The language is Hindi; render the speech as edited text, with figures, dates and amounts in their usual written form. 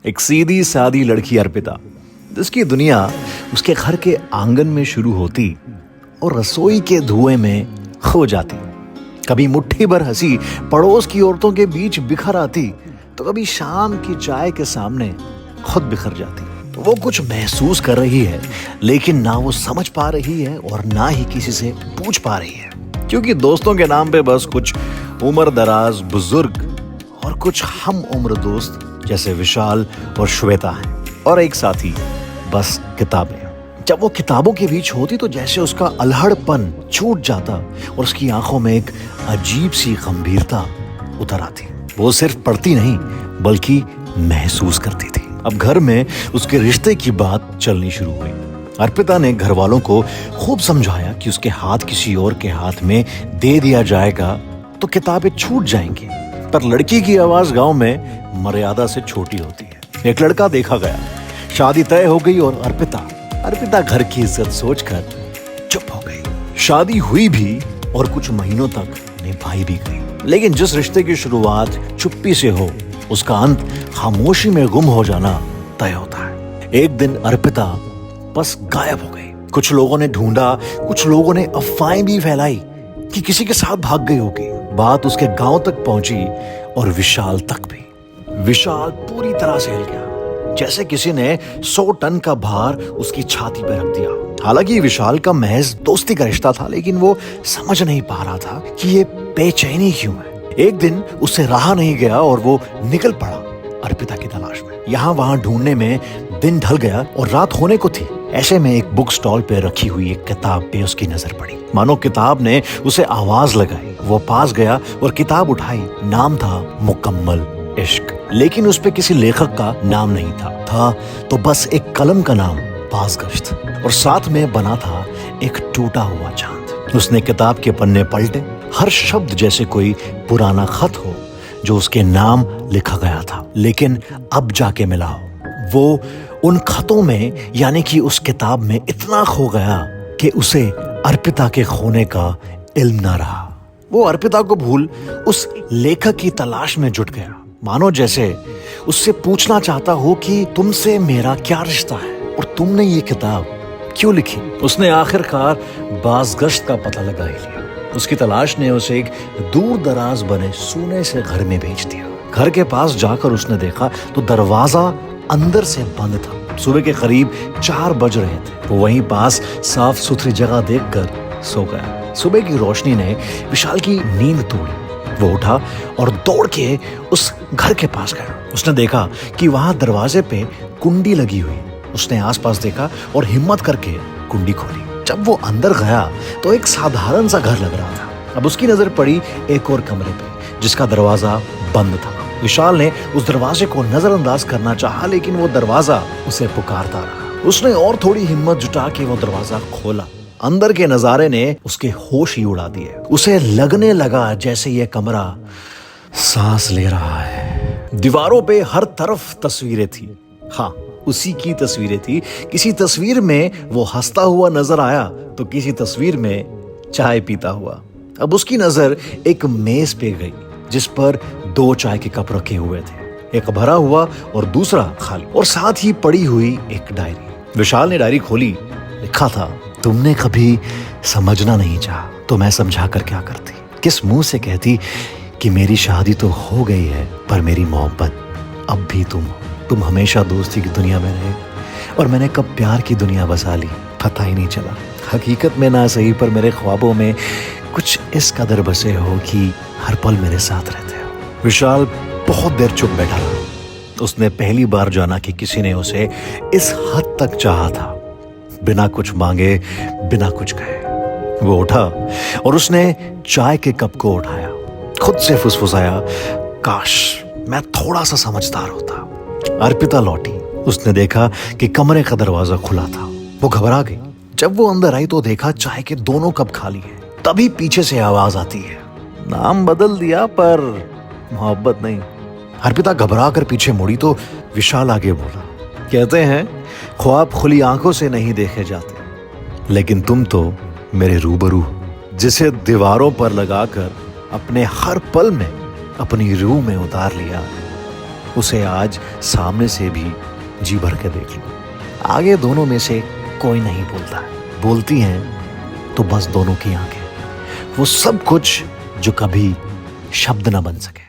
एक सीधी सादी लड़की अर्पिता, जिसकी दुनिया उसके घर के आंगन में शुरू होती और रसोई के धुएं में खो जाती। कभी मुट्ठी भर हंसी पड़ोस की औरतों के बीच बिखर आती, तो कभी शाम की चाय के सामने खुद बिखर जाती। वो कुछ महसूस कर रही है, लेकिन ना वो समझ पा रही है और ना ही किसी से पूछ पा रही है, क्योंकि दोस्तों के नाम पे बस कुछ उम्र दराज बुजुर्ग और कुछ हम उम्र दोस्त जैसे विशाल और श्वेता हैं, और एक साथी, बस किताबें। जब वो किताबों के बीच होती तो जैसे उसका अल्हड़पन छूट जाता और उसकी आंखों में एक अजीब सी गंभीरता उतर आती। वो सिर्फ पढ़ती नहीं बल्कि महसूस करती थी। अब घर में उसके रिश्ते की बात चलनी शुरू हुई। अर्पिता ने घर वालों को खूब समझाया कि उसके हाथ किसी और के हाथ में दे दिया जाएगा तो किताबें छूट जाएंगी, पर लड़की की आवाज गांव में मर्यादा से छोटी होती है। एक लड़का देखा गया, शादी तय हो गई और अर्पिता घर की इज्जत सोचकर चुप हो गई। शादी हुई भी और कुछ महीनों तक निभाई भी गई, लेकिन जिस रिश्ते की शुरुआत चुप्पी से हो, उसका अंत खामोशी में गुम हो जाना तय होता है। एक दिन अर्पिता बस गायब हो गई। कुछ लोगों ने ढूंढा, कुछ लोगों ने अफवाहें भी फैलाई कि किसी के साथ भाग गई होगी। बात उसके गांव तक पहुंची और विशाल तक भी। विशाल पूरी तरह से हिल गया, जैसे किसी ने 100 टन का भार उसकी छाती पर रख दिया। हालांकि विशाल का महज दोस्ती का रिश्ता था, लेकिन वो समझ नहीं पा रहा था कि ये बेचैनी क्यों है। एक दिन उससे रहा नहीं गया और वो निकल पड़ा अर्पिता की तलाश में। यहाँ वहां ढूंढने में दिन ढल गया और रात होने को थी। ऐसे में एक बुक स्टॉल पे रखी हुई एक किताब पे उसकी नजर पड़ी। मानो किताब ने उसे आवाज लगाई। वो पास गया और किताब उठाई। नाम था मुकम्मल इश्क, लेकिन उस पे किसी लेखक का नाम नहीं था तो बस एक कलम का नाम बाज़गश्त, और साथ में बना था एक टूटा हुआ चांद। उसने किताब के पन्ने पलटे, हर शब्द जैसे कोई पुराना खत हो जो उसके नाम लिखा गया था, लेकिन अब जाके मिला वो उन खतों में, यानी कि उस किताब में इतना खो गया कि उसे अर्पिता के खोने का इल्म ना रहा। वो अर्पिता को भूल उस लेखक की तलाश में जुट गया, मानो जैसे उससे पूछना चाहता हो कि तुमसे मेरा क्या रिश्ता है और तुमने ये किताब क्यों लिखी। उसने आखिरकार बाज़गश्त का पता लगा ही लिया। उसकी तलाश ने उसे एक दूर दराज बने सूने से घर में भेज दिया। घर के पास जाकर उसने देखा तो दरवाजा अंदर से बंद था। सुबह के करीब 4 बज रहे थे। वो वहीं पास साफ सुथरी जगह देखकर सो गया। सुबह की रोशनी ने विशाल की नींद तोड़ी। वो उठा और दौड़ के उस घर के पास गया। उसने देखा कि वहां दरवाजे पे कुंडी लगी हुई। उसने आसपास देखा और हिम्मत करके कुंडी खोली। जब वो अंदर गया तो एक साधारण सा घर लग रहा था। अब उसकी नजर पड़ी एक और कमरे पे, जिसका दरवाजा बंद था। विशाल ने उस दरवाजे को नजरअंदाज करना चाहा, लेकिन वो दरवाजा उसे पुकारता रहा। उसने और थोड़ी हिम्मत जुटा के वो दरवाजा खोला। अंदर के नजारे ने उसके होश ही उड़ा दिए। उसे लगने लगा जैसे ये कमरा सांस ले रहा है। दीवारों पे हर तरफ तस्वीरें थी। हाँ, उसी की तस्वीरें थी। किसी तस्वीर में वो हंसता हुआ नजर आया तो किसी तस्वीर में चाय पीता हुआ। अब उसकी नजर एक मेज पे गई, जिस पर 2 चाय के कप रखे हुए थे, एक भरा हुआ और दूसरा खाली, और साथ ही पड़ी हुई एक डायरी। विशाल ने डायरी खोली। लिखा था, तुमने कभी समझना नहीं चाहा तो मैं समझा कर क्या करती। किस मुंह से कहती कि मेरी शादी तो हो गई है, पर मेरी मोहब्बत अब भी तुम हमेशा दोस्ती की दुनिया में रहे और मैंने कब प्यार की दुनिया बसा ली पता ही नहीं चला। हकीकत में ना सही, पर मेरे ख्वाबों में कुछ इस कदर बसे हो कि हर पल मेरे साथ रहते हो। विशाल बहुत देर चुप बैठा रहा। उसने पहली बार जाना कि किसी ने उसे इस हद तक चाहा था, बिना कुछ मांगे, बिना कुछ कहे। वो उठा और उसने चाय के कप को उठाया। खुद से फुसफुसाया, काश मैं थोड़ा सा समझदार होता। अर्पिता लौटी। उसने देखा कि कमरे का दरवाजा खुला था। वो घबरा गई। जब वो अंदर आई तो देखा चाय के दोनों कप खाली हैं। तभी पीछे से आवाज आती है, नाम बदल दिया पर मोहब्बत नहीं। अर्पिता घबरा कर पीछे मुड़ी तो विशाल आगे बोला, कहते हैं ख्वाब खुली आंखों से नहीं देखे जाते, लेकिन तुम तो मेरे रूबरू, जिसे दीवारों पर लगाकर अपने हर पल में अपनी रूह में उतार लिया, उसे आज सामने से भी जी भर के देख लो। आगे दोनों में से कोई नहीं बोलता, बोलती हैं तो बस दोनों की आंखें, वो सब कुछ जो कभी शब्द ना बन सके।